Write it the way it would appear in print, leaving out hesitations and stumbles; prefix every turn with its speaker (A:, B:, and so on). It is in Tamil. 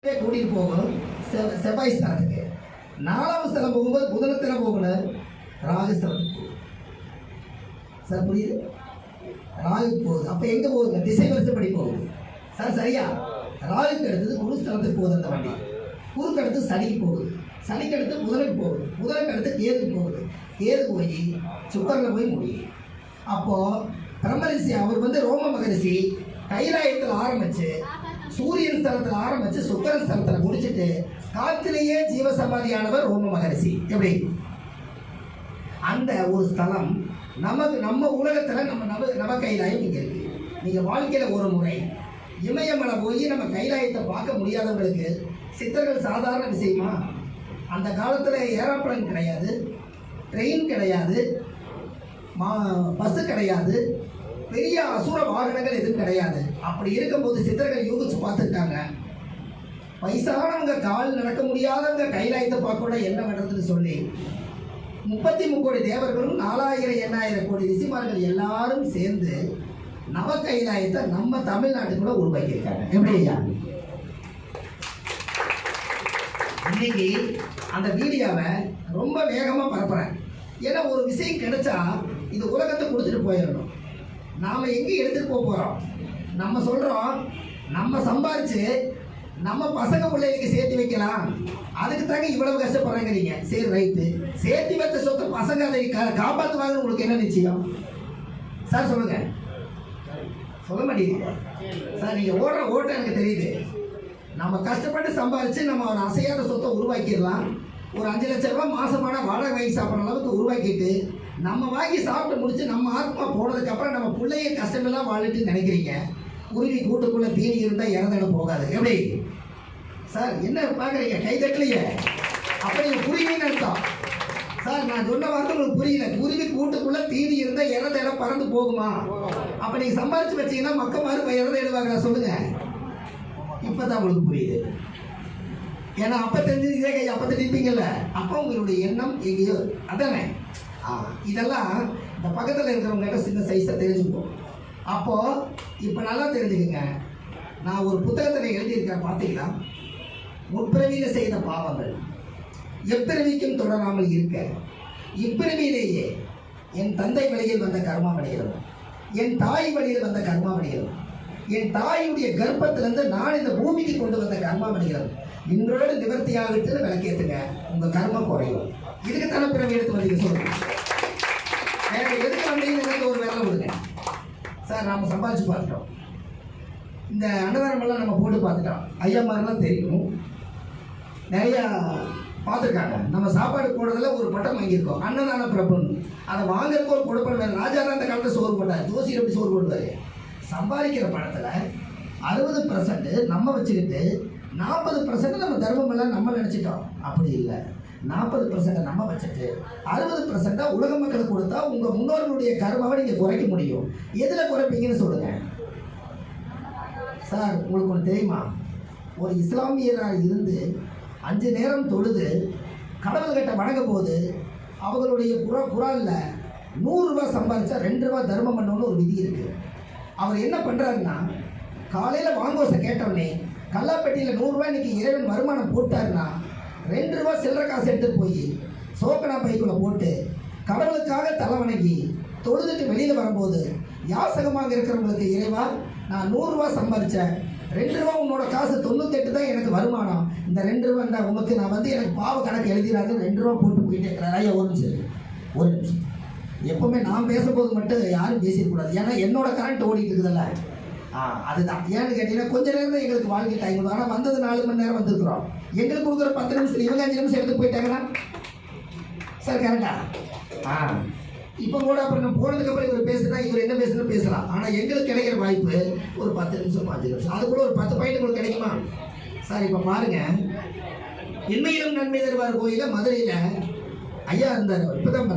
A: கூட்டிட்டு போகணும் செவ்வாய் ஸ்தலத்துக்கு. 4வது ஸ்தலம் போகும்போது புதனத்தில் போகணும் ராகு ஸ்தலத்துக்கு. சார் புரியுது? ராகு போகுது. அப்போ எங்கே போகுதுங்க? திசை வரிசைப்படி போகுது. சார் சரியா? ராகுக்கு அடுத்தது குரு ஸ்தலத்துக்கு போகுது அந்த வண்டி. குருக்கு அடுத்து சனிக்கு போகுது. சனிக்கு அடுத்து புதனுக்கு போகுது. புதனுக்கு அடுத்து கேதுக்கு போகுது. கேது போய் சுக்கரில் போய் முடியும். அப்போது பிரம்மரிஷி அவர் ரோம மகரிஷி கைலாயத்தில் ஆரம்பித்து சூரியன் ஸ்தலத்தில் ஆரம்பித்து சுக்கரன் ஸ்தலத்தில் முடிச்சுட்டு காத்திலேயே ஜீவசமாதியானவர் ரோம மகரிஷி. எப்படி? அந்த ஒரு ஸ்தலம் நம்ம உலகத்தில் நம்ம கைலாயம் இங்கே இருக்குது. நீங்கள் வாழ்க்கையில் ஒரு முறை இமயமலை போய் நம்ம கைலாயத்தை பார்க்க முடியாதவங்களுக்கு சித்தர்கள் சாதாரண விஷயமா? அந்த காலத்தில் ஏரோப்ளேன் கிடையாது, ட்ரெயின் கிடையாது, பஸ்ஸு கிடையாது, பெரிய அசுர வாகனங்கள் எதுவும் கிடையாது. அப்படி இருக்கும்போது சித்தர்கள் யோகிச்சு பார்த்துருக்காங்க. வயசானவங்க கால் நடக்க முடியாதவங்க கைலாயத்தை பார்க்க என்ன பண்ணுறதுன்னு சொல்லி 33 கோடி தேவர்களும் 4000 8000 கோடி ரிஷிமார்கள் எல்லாரும் சேர்ந்து நவ கைலாயத்தை நம்ம தமிழ்நாட்டுக்குள்ள உருவாக்கியிருக்காங்க. எப்படியா? இன்னைக்கு அந்த வீடியோவை ரொம்ப வேகமாக பரப்புறேன். ஏன்னா ஒரு விஷயம் கிடைச்சா இது உலகத்தை கொடுத்துட்டு போயிடணும். நாம் எங்கே எடுத்துகிட்டு போகிறோம்? நம்ம சொல்கிறோம் நம்ம சம்பாரித்து நம்ம பசங்க பிள்ளைகளுக்கு சேர்த்து வைக்கலாம், அதுக்கு தாங்க இவ்வளவு கஷ்டப்படுறாங்கிறீங்க. சரி ரைட்டு, சேர்த்து வைத்த சொத்தை பசங்க அதை காப்பாற்றுவாங்கன்னு உங்களுக்கு என்ன நிச்சயம்? சார் சொல்லுங்க. சொல்ல மாட்டேங்க சார். நீங்கள் ஓடுற ஓட்டம் எனக்கு தெரியுது. நம்ம கஷ்டப்பட்டு சம்பாரித்து நம்ம ஒரு அசையாத சொத்தை உருவாக்கிடலாம். ஒரு 5 லட்ச ரூபா மாதமான வாடகை வாங்கி சாப்பிட்ற அளவுக்கு உருவாக்கிட்டு நம்ம வாங்கி சாப்பிட்டு முடிச்சு நம்ம ஆத்மா போனதுக்கப்புறம் நம்ம பிள்ளைய கஷ்டமெல்லாம் வாழிட்டு நினைக்கிறீங்க. குருவி கூட்டுக்குள்ளே தீனி இருந்தால் இறந்துட போகாது. எப்படி சார்? என்ன பார்க்குறீங்க? கை தட்டலையே. அப்போ நீங்கள் குருவின்னு அர்த்தம். சார் நான் சொன்ன வார்த்தை உங்களுக்கு புரியல. குருவி கூட்டுக்குள்ளே தீனி இருந்தால் இறந்த பறந்து போகுமா? அப்போ நீங்கள் சம்பாரிச்சு வச்சீங்கன்னா மக்கள் மாதிரி இறந்த இடுவாங்களா? சொல்லுங்கள். இப்போ தான் உங்களுக்கு புரியுது. ஏன்னா அப்போ தெரிஞ்சது இதே கை அப்போ தெரிவிப்பீங்கல்ல. அப்போ உங்களுடைய எண்ணம் எங்கேயோ அதானே. இதெல்லாம் இந்த பக்கத்தில் இருக்கிறவங்ககிட்ட சின்ன சைஸாக தெரிஞ்சுப்போம். அப்போது இப்போ நல்லா தெரிஞ்சுக்குங்க. நான் ஒரு புத்தகத்தில் எழுதியிருக்கேன், பார்த்தீங்களா? முற்பிறவியில் செய்த பாவங்கள் எப்பிறவிக்கும் தொடராமல் இருக்க இப்பிறவியிலேயே என் தந்தை வழியில் வந்த கர்மாவணிகளும் என் தாய் வழியில் வந்த கர்மாவணிகளும் என் தாயுடைய கர்ப்பத்திலிருந்து நான் இந்த பூமிக்கு கொண்டு வந்த கர்மாவணிகளும் இன்றோடு நிவர்த்தியாகிட்டு விளக்கேற்றுங்க. உங்கள் கர்மம் குறையும். இதுக்கு தானே பிறவி எடுத்து வந்தீங்க? சொல்லுங்க. வேற எதுக்கு வந்தீங்கன்னு ஒரு வேலை விடுங்க. சார் நாம் சம்பாதிச்சு பார்த்துட்டோம். இந்த அன்னதானமெல்லாம் நம்ம போட்டு பார்த்துட்டோம். ஐயாமாரெலாம் தெரியும், நிறையா பார்த்துருக்காங்க. நம்ம சாப்பாடு போடுறதுல ஒரு பட்டம் வாங்கியிருக்கோம், அன்னதான பிரபுன்னு. அதை வாங்குறதுக்கு ஒரு கொடுப்பன் வேறு. ராஜா தான் அந்த காலத்தில் சோறு போட்டார். ஜோசியர் எப்படி சோறு போடுவார்? சம்பாதிக்கிற பணத்தில் 60% நம்ம வச்சுக்கிட்டு 40% நம்ம தர்மமெல்லாம் நம்ம நினச்சிட்டோம். அப்படி இல்லை. 40% நம்ம வச்சுட்டு 60% உலக மக்களுக்கு கொடுத்தா உங்கள் முன்னோர்களுடைய கர்மாவை நீங்கள் குறைக்க முடியும். எதில் குறைப்பீங்கன்னு சொல்லுங்கள். சார் உங்களுக்கு ஒன்று தெரியுமா? ஒரு இஸ்லாமியராக இருந்து 5 நேரம் தொழுது கடவுள்கிட்ட வணங்கும் போது அவங்களுடைய குரானில் 100 ரூபா சம்பாதிச்சா 2 ரூபா தர்மம் பண்ணணும்னு ஒரு விதி இருக்குது. அவர் என்ன பண்ணுறாருன்னா, காலையில் வாங்கோசை கேட்டவுடனே கல்லாப்பட்டியில் 100 ரூபாய் இன்றைக்கி இறைவன் வருமானம் போட்டாருன்னா 2 ரூபா சில்லற காசு எடுத்துகிட்டு போய் சோக்கனா பைக்குள்ளே போட்டு கடவுளுக்காக தலை வணங்கி தொழுதுட்டு வெளியில் வரும்போது யாசகமாக இருக்கிறவங்களுக்கு, இறைவா நான் 100 ரூபா சம்பாதிச்சேன், 2 ரூபா உன்னோட காசு 98 தான் எனக்கு வருமானம், இந்த 2 ரூபா தான் உனக்கு நான் எனக்கு பாவ கணக்கு எழுதிடாது 2 ரூபா போட்டு போயிட்டே இருக்கிறேன். ஐயா ஒரு நிமிஷம். எப்போவுமே நான் பேசும்போது மட்டும் யாரும் பேசிடக்கூடாது. ஏன்னா என்னோட கரண்ட் ஓடிட்டு இருக்குதுல்ல. அதுதான். ஏன்னு கேட்டீங்கன்னா கொஞ்ச நேரம் தான் எங்களுக்கு வாழ்க்கை டைம். ஆனால் வந்தது 4 மணி நேரம் வந்துருக்குறோம். எங்களுக்கு கொடுக்குற 10 நிமிஷம் இவங்க 5 நிமிஷம் எடுத்து போயிட்டாங்கன்னா சார் கரெக்டா? இப்போ கூட அப்புறம் நம்ம போனதுக்கப்புறம் இவர் பேசுனா இவர் என்ன பேசுனா பேசலாம். ஆனால் எங்களுக்கு கிடைக்கிற வாய்ப்பு ஒரு 10 நிமிஷம் 5 நிமிஷம். அது கூட ஒரு 10 பாயிண்ட் உங்களுக்கு கிடைக்குமா? சார் இப்போ பாருங்க, இன்மையிலும் நன்மை தருவார் கோயில மதுரையில் ஐயா இருந்தார். இப்போ தான்